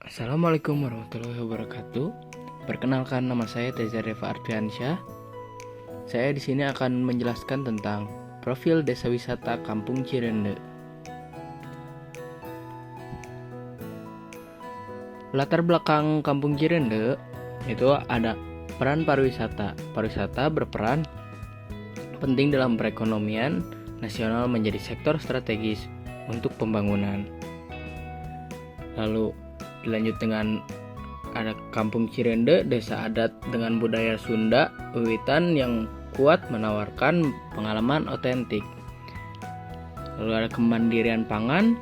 Assalamualaikum warahmatullahi wabarakatuh. Perkenalkan, nama saya Teza Deva Ardiansyah. Saya di sini akan menjelaskan tentang profil desa wisata Kampung Cirende. Latar belakang Kampung Cirende itu ada peran pariwisata. Pariwisata berperan penting dalam perekonomian nasional, menjadi sektor strategis untuk pembangunan. Lalu dilanjut dengan ada Kampung Cirende, desa adat dengan budaya Sunda Wiwitan yang kuat menawarkan pengalaman otentik. Lalu ada kemandirian pangan.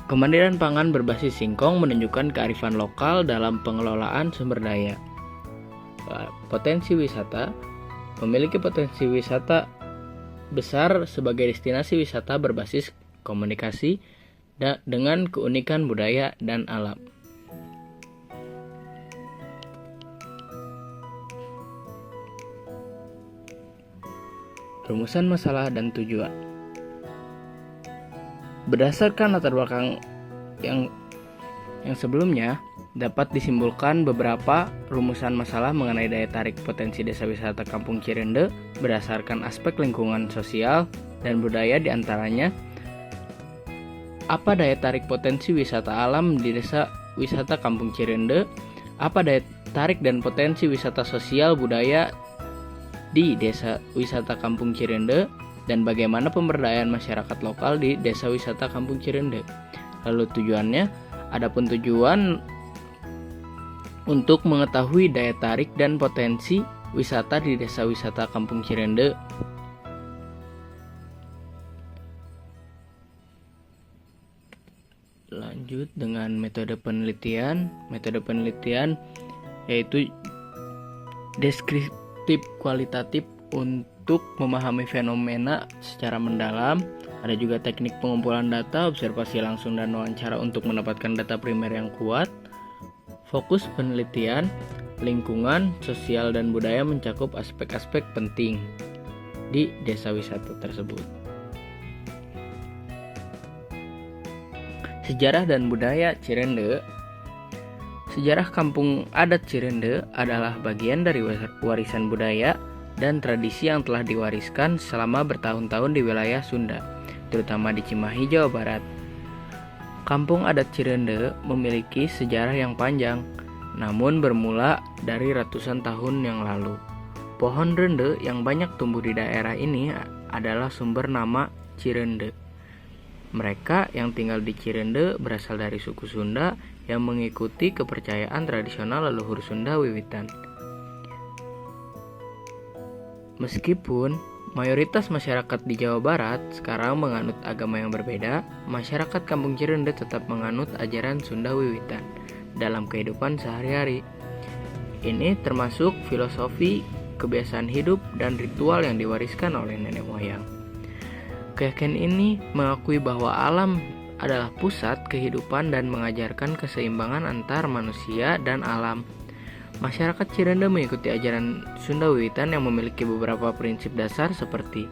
Kemandirian pangan berbasis singkong menunjukkan kearifan lokal dalam pengelolaan sumber daya. Potensi wisata memiliki potensi wisata besar sebagai destinasi wisata berbasis komunikasi dengan keunikan budaya dan alam. Rumusan masalah dan tujuan. Berdasarkan latar belakang yang sebelumnya, dapat disimpulkan beberapa rumusan masalah mengenai daya tarik potensi desa wisata Kampung Cirende berdasarkan aspek lingkungan sosial dan budaya, diantaranya apa daya tarik potensi wisata alam di desa wisata Kampung Cirende, apa daya tarik dan potensi wisata sosial budaya di desa wisata Kampung Cirende, dan bagaimana pemberdayaan masyarakat lokal di desa wisata Kampung Cirende. Lalu tujuannya, adapun tujuan untuk mengetahui daya tarik dan potensi wisata di desa wisata Kampung Cirende. Lanjut dengan metode penelitian. Metode penelitian yaitu deskriptif kualitatif untuk memahami fenomena secara mendalam. Ada juga teknik pengumpulan data, observasi langsung, dan wawancara untuk mendapatkan data primer yang kuat. Fokus penelitian, lingkungan, sosial, dan budaya mencakup aspek-aspek penting di desa wisata tersebut. Sejarah dan budaya Cirende. Sejarah kampung adat Cirende adalah bagian dari warisan budaya dan tradisi yang telah diwariskan selama bertahun-tahun di wilayah Sunda, terutama di Cimahi, Jawa Barat. Kampung adat Cirende memiliki sejarah yang panjang, namun bermula dari ratusan tahun yang lalu. Pohon rende yang banyak tumbuh di daerah ini adalah sumber nama Cirende. Mereka yang tinggal di Cirende berasal dari suku Sunda yang mengikuti kepercayaan tradisional leluhur Sunda Wiwitan. Meskipun mayoritas masyarakat di Jawa Barat sekarang menganut agama yang berbeda, masyarakat Kampung Cirende tetap menganut ajaran Sunda Wiwitan dalam kehidupan sehari-hari. Ini termasuk filosofi, kebiasaan hidup, dan ritual yang diwariskan oleh nenek moyang. Keyakinan ini mengakui bahwa alam adalah pusat kehidupan dan mengajarkan keseimbangan antar manusia dan alam. Masyarakat Cirende mengikuti ajaran Sunda Wiwitan yang memiliki beberapa prinsip dasar seperti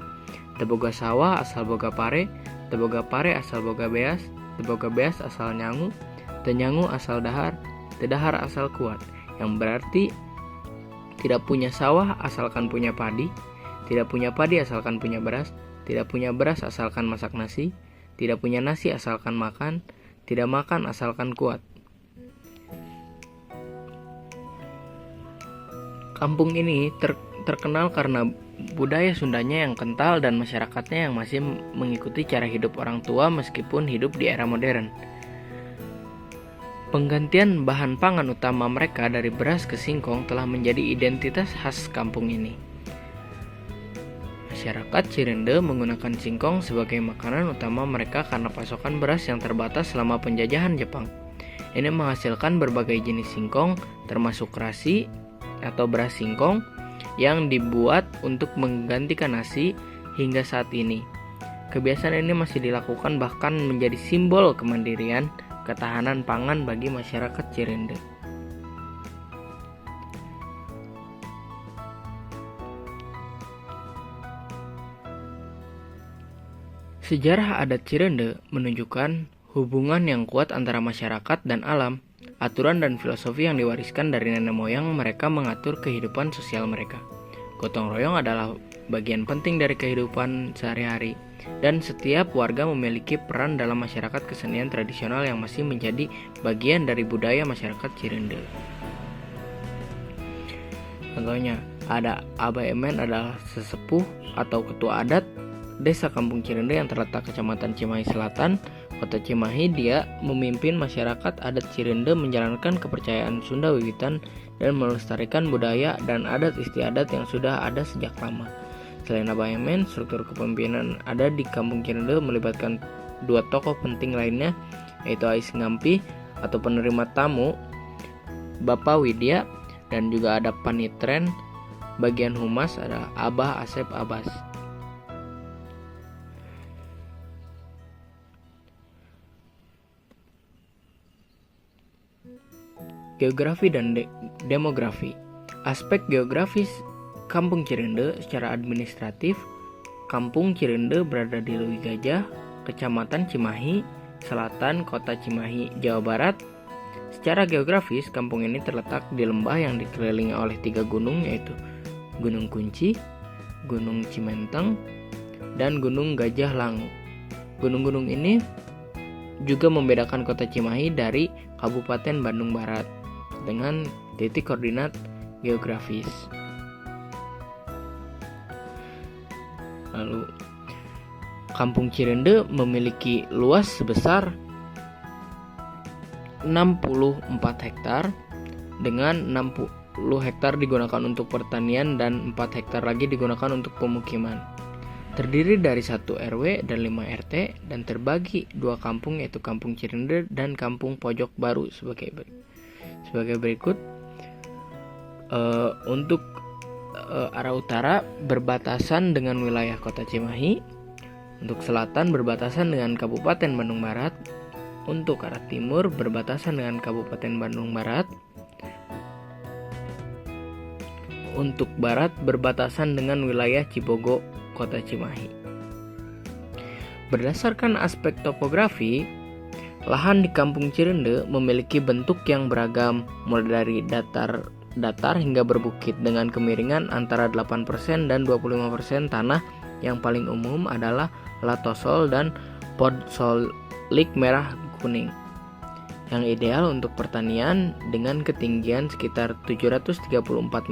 teboga sawah asal boga pare, teboga pare asal boga beas, teboga beas asal nyangu, tenyangu asal dahar, tedahar asal kuat, yang berarti tidak punya sawah asalkan punya padi, tidak punya padi asalkan punya beras, tidak punya beras asalkan masak nasi, tidak punya nasi asalkan makan, tidak makan asalkan kuat. Kampung ini terkenal karena budaya Sundanya yang kental dan masyarakatnya yang masih mengikuti cara hidup orang tua meskipun hidup di era modern. Penggantian bahan pangan utama mereka dari beras ke singkong telah menjadi identitas khas kampung ini. Masyarakat Cirende menggunakan singkong sebagai makanan utama mereka karena pasokan beras yang terbatas selama penjajahan Jepang. Ini menghasilkan berbagai jenis singkong, termasuk rasi atau beras singkong yang dibuat untuk menggantikan nasi hingga saat ini. Kebiasaan ini masih dilakukan, bahkan menjadi simbol kemandirian ketahanan pangan bagi masyarakat Cirende. Sejarah adat Cirende menunjukkan hubungan yang kuat antara masyarakat dan alam, aturan dan filosofi yang diwariskan dari nenek moyang mereka mengatur kehidupan sosial mereka. Gotong royong adalah bagian penting dari kehidupan sehari-hari, dan setiap warga memiliki peran dalam masyarakat kesenian tradisional yang masih menjadi bagian dari budaya masyarakat Cirende. Contohnya, ada ABMN adalah sesepuh atau ketua adat Desa Kampung Cirende yang terletak Kecamatan Cimahi Selatan, Kota Cimahi. Dia memimpin masyarakat adat Cirende menjalankan kepercayaan Sunda Wiwitan dan melestarikan budaya dan adat istiadat yang sudah ada sejak lama. Selain ABMN, struktur kepemimpinan ada di Kampung Cirende melibatkan dua tokoh penting lainnya, yaitu Ais Ngampi atau penerima tamu, Bapak Widya, dan juga ada Panitren. Bagian humas ada Abah Asep Abbas. Geografi dan demografi. Aspek geografis Kampung Cirende secara administratif, Kampung Cirende berada di Leuwi Gajah, Kecamatan Cimahi Selatan, Kota Cimahi, Jawa Barat. Secara geografis, kampung ini terletak di lembah yang dikelilingi oleh 3 gunung, yaitu Gunung Kunci, Gunung Cimenteng, dan Gunung Gajah Langu. Gunung-gunung ini juga membedakan Kota Cimahi dari Kabupaten Bandung Barat dengan titik koordinat geografis. Lalu, Kampung Cirende memiliki luas sebesar 64 hektar, dengan 60 hektar digunakan untuk pertanian dan 4 hektar lagi digunakan untuk pemukiman. Terdiri dari 1 RW dan 5 RT dan terbagi 2 kampung, yaitu Kampung Cirende dan Kampung Pojok Baru sebagai berikut. Untuk arah utara berbatasan dengan wilayah Kota Cimahi, untuk selatan berbatasan dengan Kabupaten Bandung Barat, untuk arah timur berbatasan dengan Kabupaten Bandung Barat, untuk barat berbatasan dengan wilayah Cibogo, Kota Cimahi. Berdasarkan aspek topografi, lahan di Kampung Cirende memiliki bentuk yang beragam, mulai dari datar hingga berbukit dengan kemiringan antara 8% dan 25%. Tanah yang paling umum adalah latosol dan podsolik merah kuning, yang ideal untuk pertanian dengan ketinggian sekitar 734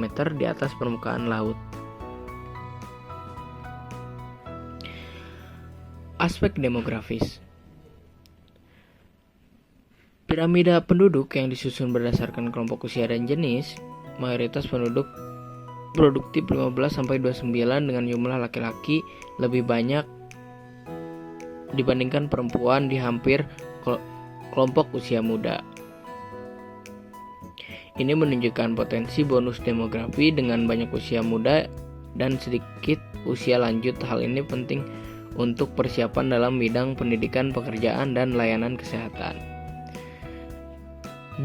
meter di atas permukaan laut. Aspek demografis. Piramida penduduk yang disusun berdasarkan kelompok usia dan jenis. Mayoritas penduduk produktif 15-29 dengan jumlah laki-laki lebih banyak dibandingkan perempuan di hampir kelompok usia muda. Ini menunjukkan potensi bonus demografi dengan banyak usia muda dan sedikit usia lanjut. Hal ini penting untuk persiapan dalam bidang pendidikan, pekerjaan, dan layanan kesehatan.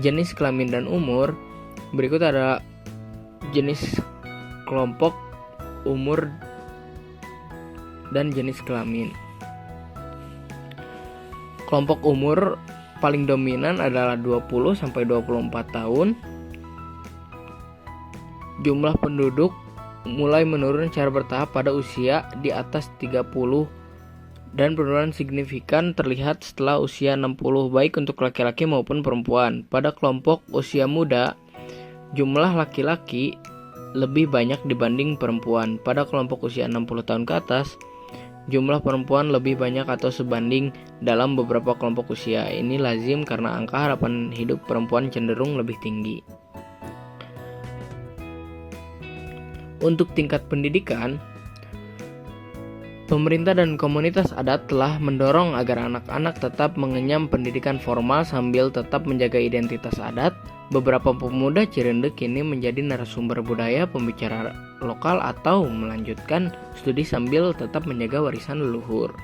Jenis kelamin dan umur. Berikut ada jenis kelompok umur dan jenis kelamin. Kelompok umur paling dominan adalah 20-24 tahun. Jumlah penduduk mulai menurun secara bertahap pada usia di atas 30 dan penurunan signifikan terlihat setelah usia 60, baik untuk laki-laki maupun perempuan. Pada kelompok usia muda, jumlah laki-laki lebih banyak dibanding perempuan. Pada kelompok usia 60 tahun ke atas, jumlah perempuan lebih banyak atau sebanding dalam beberapa kelompok usia. Ini lazim karena angka harapan hidup perempuan cenderung lebih tinggi. Untuk tingkat pendidikan, pemerintah dan komunitas adat telah mendorong agar anak-anak tetap mengenyam pendidikan formal sambil tetap menjaga identitas adat. Beberapa pemuda Cirende kini menjadi narasumber budaya, pembicara lokal, atau melanjutkan studi sambil tetap menjaga warisan leluhur.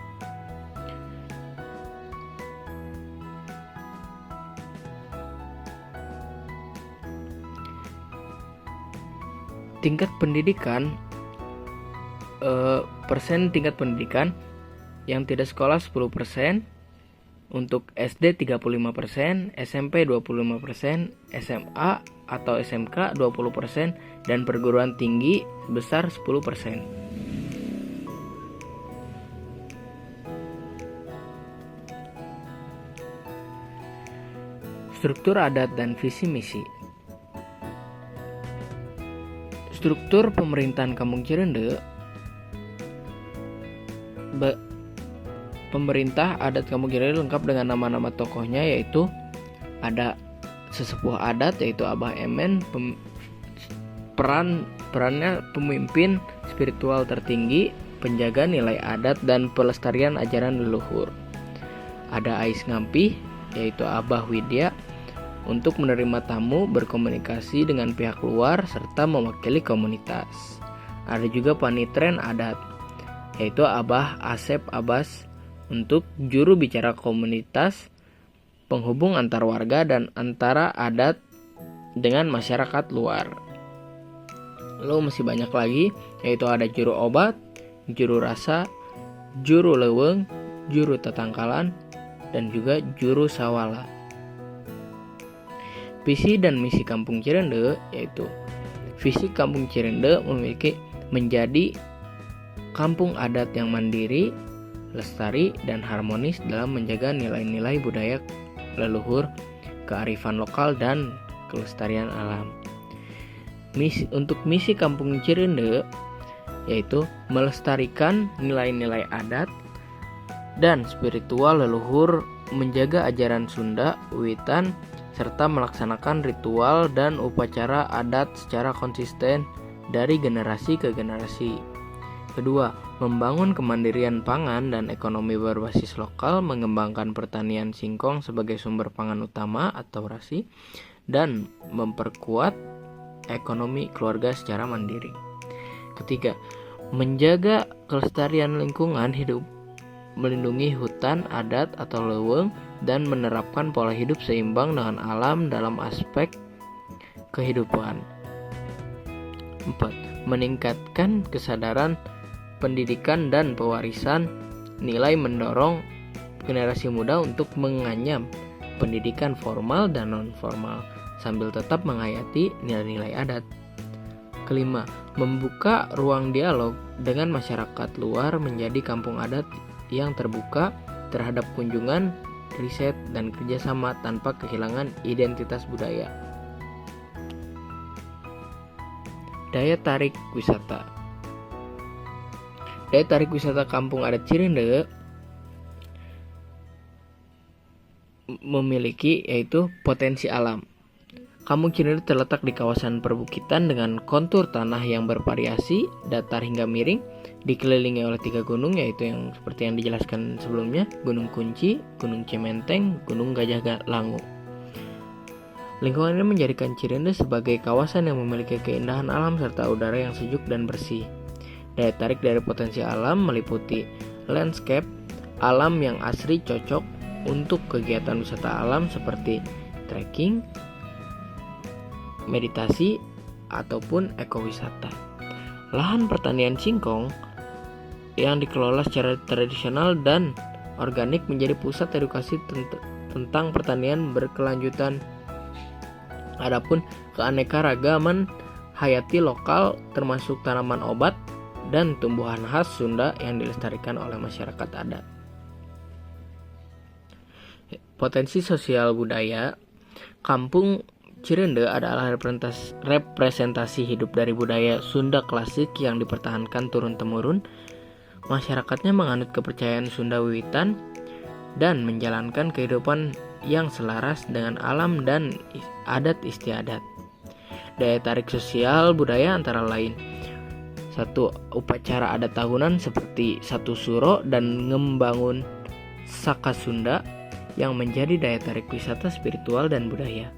Tingkat pendidikan, persen tingkat pendidikan yang tidak sekolah 10%, Untuk SD 35%, SMP 25%, SMA atau SMK 20%, dan perguruan tinggi sebesar 10%. Struktur adat dan visi misi. Struktur pemerintahan Kampung Cirende. Pemerintah adat Kampung Cirende lengkap dengan nama-nama tokohnya, yaitu ada sesepuh adat yaitu Abah Emen, perannya pemimpin spiritual tertinggi, penjaga nilai adat dan pelestarian ajaran leluhur. Ada Ais Ngampi yaitu Abah Widya, untuk menerima tamu, berkomunikasi dengan pihak luar, serta mewakili komunitas. Ada juga panitren adat, yaitu Abah Asep Abbas, untuk juru bicara komunitas, penghubung antar warga dan antara adat dengan masyarakat luar. Lalu masih banyak lagi, yaitu ada juru obat, juru rasa, juru leweng, juru tatangkalan, dan juga juru sawala. Visi dan misi Kampung Cirende, yaitu visi Kampung Cirende menjadi kampung adat yang mandiri, lestari, dan harmonis dalam menjaga nilai-nilai budaya leluhur, kearifan lokal, dan kelestarian alam. Untuk misi Kampung Cirende, yaitu melestarikan nilai-nilai adat dan spiritual leluhur, menjaga ajaran Sunda Wiwitan, serta melaksanakan ritual dan upacara adat secara konsisten dari generasi ke generasi. Kedua, membangun kemandirian pangan dan ekonomi berbasis lokal, mengembangkan pertanian singkong sebagai sumber pangan utama atau rasi, dan memperkuat ekonomi keluarga secara mandiri. Ketiga, menjaga kelestarian lingkungan hidup, melindungi hutan adat atau leuweung, dan menerapkan pola hidup seimbang dengan alam dalam aspek kehidupan. 4. Meningkatkan kesadaran pendidikan dan pewarisan nilai, mendorong generasi muda untuk menganyam pendidikan formal dan non-formal sambil tetap menghayati nilai-nilai adat. Kelima, membuka ruang dialog dengan masyarakat luar menjadi kampung adat yang terbuka terhadap kunjungan, riset, dan kerjasama tanpa kehilangan identitas budaya. Daya tarik wisata. Daya tarik wisata Kampung Adat Cirende memiliki yaitu potensi alam. Kampung Cirende terletak di kawasan perbukitan dengan kontur tanah yang bervariasi, datar hingga miring, dikelilingi oleh 3 gunung, yaitu yang seperti yang dijelaskan sebelumnya, Gunung Kunci, Gunung Cimenteng, Gunung Gajah Langu. Lingkungan ini menjadikan Cirende sebagai kawasan yang memiliki keindahan alam serta udara yang sejuk dan bersih. Daya tarik dari potensi alam meliputi landscape alam yang asri cocok untuk kegiatan wisata alam seperti trekking, meditasi, ataupun ekowisata. Lahan pertanian singkong yang dikelola secara tradisional dan organik menjadi pusat edukasi tentang pertanian berkelanjutan. Adapun keanekaragaman hayati lokal termasuk tanaman obat dan tumbuhan khas Sunda yang dilestarikan oleh masyarakat adat. Potensi sosial budaya. Kampung Cirende adalah representasi hidup dari budaya Sunda klasik yang dipertahankan turun-temurun. Masyarakatnya menganut kepercayaan Sunda Wiwitan dan menjalankan kehidupan yang selaras dengan alam dan adat istiadat. Daya tarik sosial budaya antara lain: 1. Upacara adat tahunan seperti Satu Suro dan Ngembangun Saka Sunda yang menjadi daya tarik wisata spiritual dan budaya.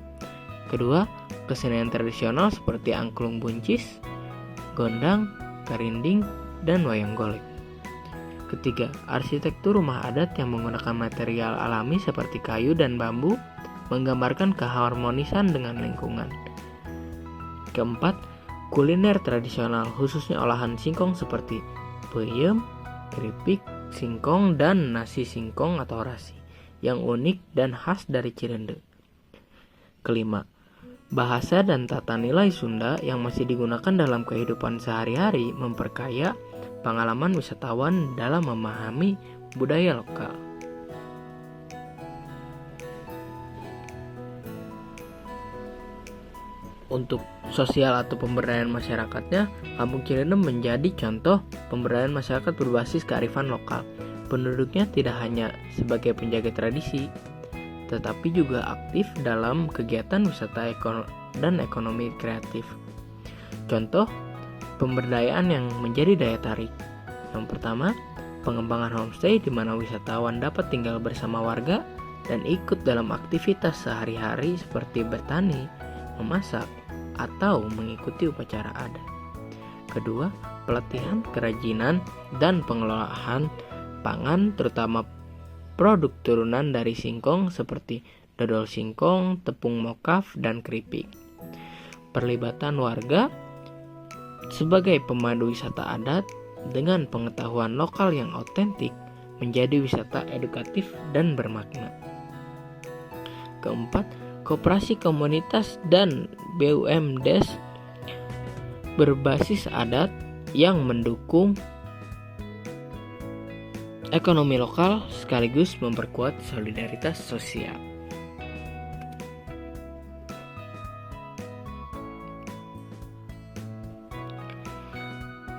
Kedua, kesenian tradisional seperti angklung buncis, gondang, karinding, dan wayang golek. Ketiga, arsitektur rumah adat yang menggunakan material alami seperti kayu dan bambu, menggambarkan keharmonisan dengan lingkungan. Keempat, kuliner tradisional khususnya olahan singkong seperti peyem, keripik, singkong, dan nasi singkong atau rasi yang unik dan khas dari Cirende. Kelima, bahasa dan tata nilai Sunda yang masih digunakan dalam kehidupan sehari-hari memperkaya pengalaman wisatawan dalam memahami budaya lokal. Untuk sosial atau pemberdayaan masyarakatnya, Kampung Cirende menjadi contoh pemberdayaan masyarakat berbasis kearifan lokal. Penduduknya tidak hanya sebagai penjaga tradisi, tetapi juga aktif dalam kegiatan wisata dan ekonomi kreatif. Contoh pemberdayaan yang menjadi daya tarik. Yang pertama, pengembangan homestay di mana wisatawan dapat tinggal bersama warga dan ikut dalam aktivitas sehari-hari seperti bertani, memasak, atau mengikuti upacara adat. Kedua, pelatihan kerajinan dan pengelolaan pangan terutama produk turunan dari singkong seperti dodol singkong, tepung mokaf, dan keripik. Perlibatan warga sebagai pemandu wisata adat dengan pengetahuan lokal yang otentik menjadi wisata edukatif dan bermakna. Keempat, koperasi komunitas dan BUMDes berbasis adat yang mendukung ekonomi lokal sekaligus memperkuat solidaritas sosial.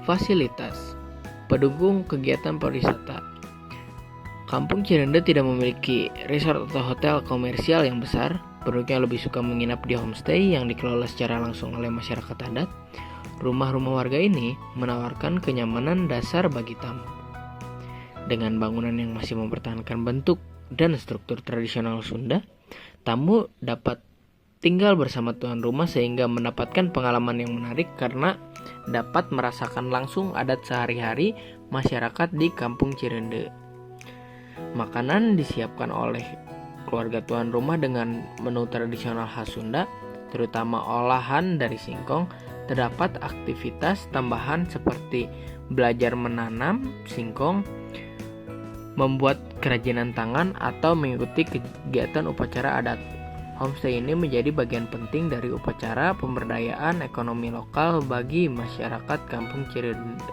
Fasilitas pendukung kegiatan pariwisata. Kampung Cirende tidak memiliki resort atau hotel komersial yang besar. Penduduknya lebih suka menginap di homestay yang dikelola secara langsung oleh masyarakat adat. Rumah-rumah warga ini menawarkan kenyamanan dasar bagi tamu. Dengan bangunan yang masih mempertahankan bentuk dan struktur tradisional Sunda, tamu dapat tinggal bersama tuan rumah sehingga mendapatkan pengalaman yang menarik karena dapat merasakan langsung adat sehari-hari masyarakat di Kampung Cirende. Makanan disiapkan oleh keluarga tuan rumah dengan menu tradisional khas Sunda, terutama olahan dari singkong. Terdapat aktivitas tambahan seperti belajar menanam singkong, membuat kerajinan tangan, atau mengikuti kegiatan upacara adat. Homestay ini menjadi bagian penting dari upacara pemberdayaan ekonomi lokal bagi masyarakat Kampung Cirende.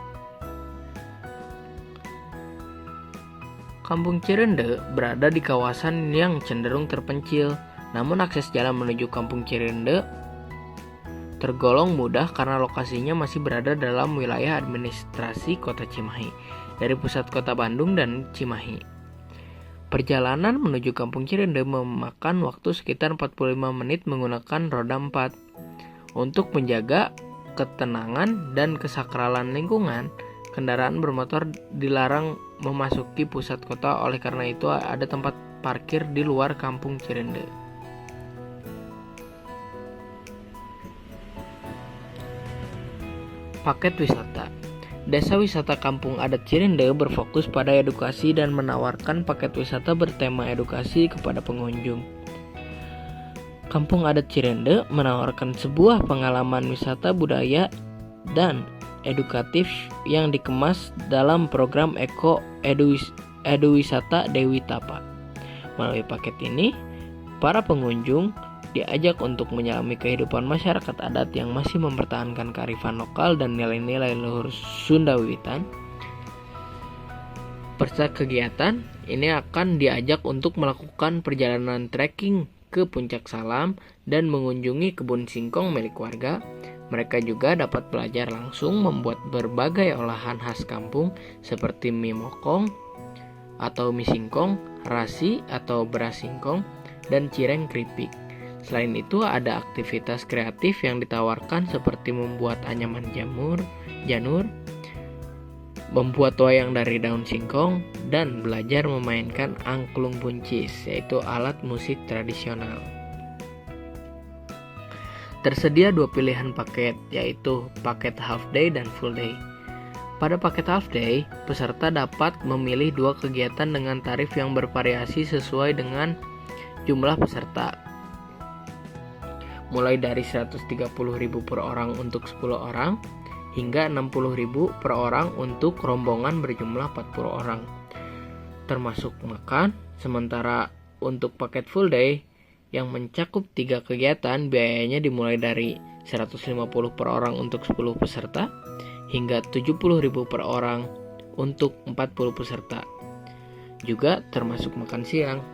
Kampung Cirende berada di kawasan yang cenderung terpencil, namun akses jalan menuju Kampung Cirende tergolong mudah karena lokasinya masih berada dalam wilayah administrasi Kota Cimahi dari pusat Kota Bandung dan Cimahi. Perjalanan menuju Kampung Cirende memakan waktu sekitar 45 menit menggunakan roda 4. Untuk menjaga ketenangan dan kesakralan lingkungan, kendaraan bermotor dilarang memasuki pusat kota, oleh karena itu ada tempat parkir di luar Kampung Cirende. Paket wisata. Desa wisata Kampung Adat Cirende berfokus pada edukasi dan menawarkan paket wisata bertema edukasi kepada pengunjung. Kampung Adat Cirende menawarkan sebuah pengalaman wisata budaya dan edukatif yang dikemas dalam program Edu Wisata Dewi Tapa. Melalui paket ini, para pengunjung diajak untuk menyelami kehidupan masyarakat adat yang masih mempertahankan kearifan lokal dan nilai-nilai leluhur Sunda Wiwitan. Peserta kegiatan ini akan diajak untuk melakukan perjalanan trekking ke Puncak Salam dan mengunjungi kebun singkong milik warga. Mereka juga dapat belajar langsung membuat berbagai olahan khas kampung seperti mie mokong atau mie singkong, rasi atau beras singkong, dan cireng keripik. Selain itu ada aktivitas kreatif yang ditawarkan seperti membuat anyaman janur, membuat wayang dari daun singkong, dan belajar memainkan angklung buncis, yaitu alat musik tradisional. Tersedia 2 pilihan paket, yaitu paket half day dan full day. Pada paket half day, peserta dapat memilih 2 kegiatan dengan tarif yang bervariasi sesuai dengan jumlah peserta. Mulai dari 130.000 per orang untuk 10 orang hingga 60.000 per orang untuk rombongan berjumlah 40 orang. Termasuk makan, sementara untuk paket full day yang mencakup 3 kegiatan, biayanya dimulai dari 150 per orang untuk 10 peserta hingga 70.000 per orang untuk 40 peserta. Juga termasuk makan siang.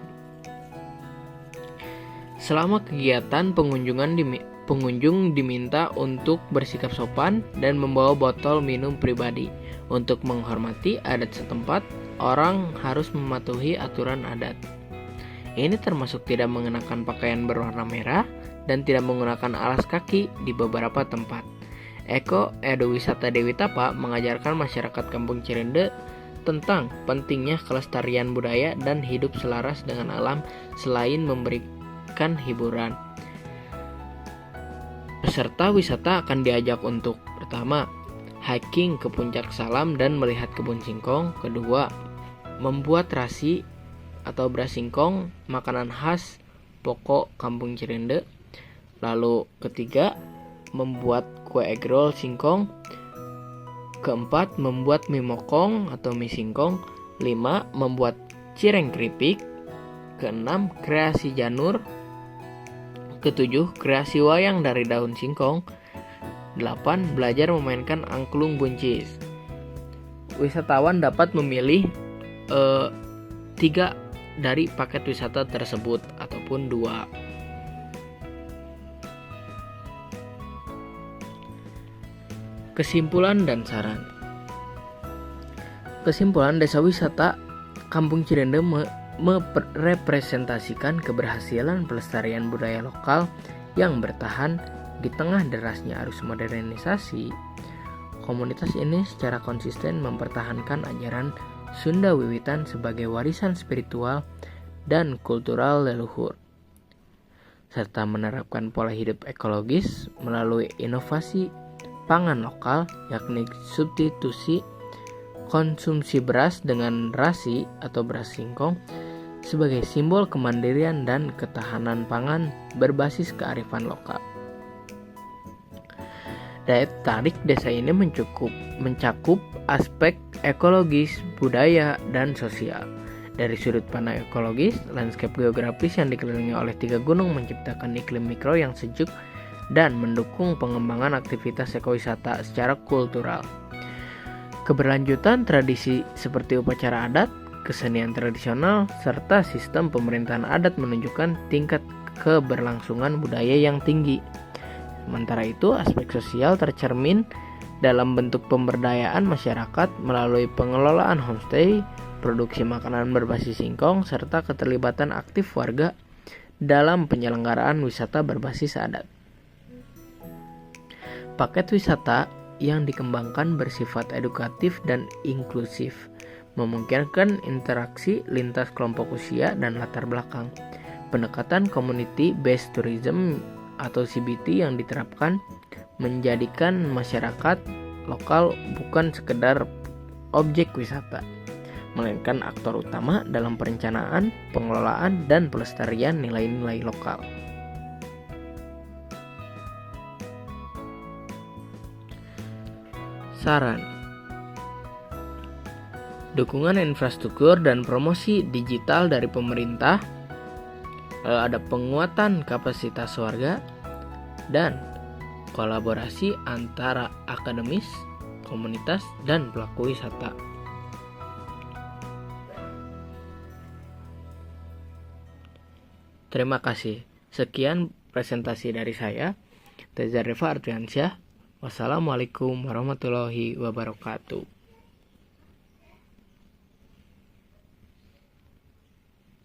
Selama kegiatan, pengunjung diminta untuk bersikap sopan dan membawa botol minum pribadi. Untuk menghormati adat setempat, orang harus mematuhi aturan adat. Ini termasuk tidak mengenakan pakaian berwarna merah dan tidak menggunakan alas kaki di beberapa tempat. Eko-Edowisata Dewi Tapa mengajarkan masyarakat Kampung Cirende tentang pentingnya kelestarian budaya dan hidup selaras dengan alam selain memberikan hiburan. Peserta wisata akan diajak untuk pertama, hiking ke Puncak Salam dan melihat kebun singkong. Kedua, membuat rasi atau beras singkong, makanan khas pokok Kampung Cirende. Lalu ketiga, membuat kue eggrol singkong. Keempat, membuat mie mokong atau mie singkong. 5, membuat cireng keripik. Keenam, kreasi janur. Ketujuh, kreasi wayang dari daun singkong. 8, belajar memainkan angklung buncis. Wisatawan dapat memilih 3 dari paket wisata tersebut ataupun 2. Kesimpulan dan saran. Kesimpulan, desa wisata Kampung Cirende merepresentasikan keberhasilan pelestarian budaya lokal yang bertahan di tengah derasnya arus modernisasi. Komunitas ini secara konsisten mempertahankan ajaran Sunda Wiwitan sebagai warisan spiritual dan kultural leluhur, serta menerapkan pola hidup ekologis melalui inovasi pangan lokal, yakni substitusi konsumsi beras dengan rasi atau beras singkong sebagai simbol kemandirian dan ketahanan pangan berbasis kearifan lokal. Daya tarik desa ini mencakup aspek ekologis, budaya, dan sosial. Dari sudut pandang ekologis, lanskap geografis yang dikelilingi oleh 3 gunung menciptakan iklim mikro yang sejuk dan mendukung pengembangan aktivitas ekowisata secara kultural. Keberlanjutan tradisi seperti upacara adat, kesenian tradisional, serta sistem pemerintahan adat menunjukkan tingkat keberlangsungan budaya yang tinggi. Sementara itu, aspek sosial tercermin dalam bentuk pemberdayaan masyarakat melalui pengelolaan homestay, produksi makanan berbasis singkong, serta keterlibatan aktif warga dalam penyelenggaraan wisata berbasis adat. Paket wisata yang dikembangkan bersifat edukatif dan inklusif, memungkinkan interaksi lintas kelompok usia dan latar belakang. Pendekatan community based tourism atau CBT yang diterapkan menjadikan masyarakat lokal bukan sekedar objek wisata, melainkan aktor utama dalam perencanaan, pengelolaan, dan pelestarian nilai-nilai lokal. Saran: dukungan infrastruktur dan promosi digital dari pemerintah, ada penguatan kapasitas warga, dan kolaborasi antara akademis, komunitas, dan pelaku wisata. Terima kasih. Sekian presentasi dari saya, Teza Reva Ardiansyah. Wassalamualaikum warahmatullahi wabarakatuh.